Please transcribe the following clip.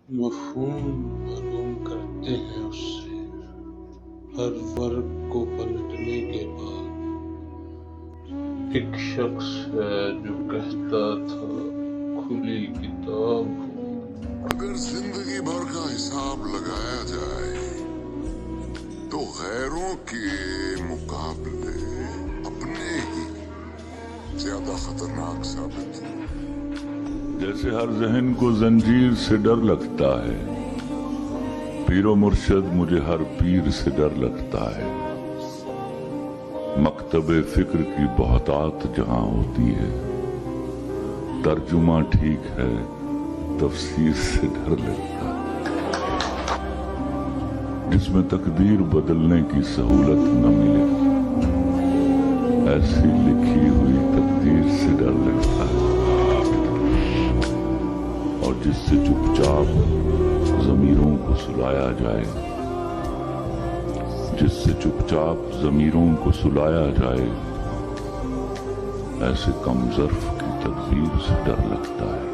مفہوم معلوم کرتے ہیں اس سے ہر ورق کو پلٹنے کے بعد۔ ایک شخص ہے جو کہتا تھا کھلی کتاب ہوں۔ اگر زندگی بھر کا حساب لگایا جائے تو غیروں کے مقابلے اپنے ہی زیادہ خطرناک ثابت ہیں۔ جیسے ہر ذہن کو زنجیر سے ڈر لگتا ہے، پیر و مرشد مجھے ہر پیر سے ڈر لگتا ہے۔ مکتب فکر کی بہتات جہاں ہوتی ہے، ترجمہ ٹھیک ہے تفسیر سے ڈر لگتا ہے۔ جس میں تقدیر بدلنے کی سہولت نہ ملے، ایسی لکھی ہوئی تقدیر سے ڈر لگتا ہے۔ اور جس سے چپ چاپ ضمیروں کو سلایا جائے، جس سے چپ چاپ ضمیروں کو سلایا جائے، ایسے کم ظرف کی تدبیر سے ڈر لگتا ہے۔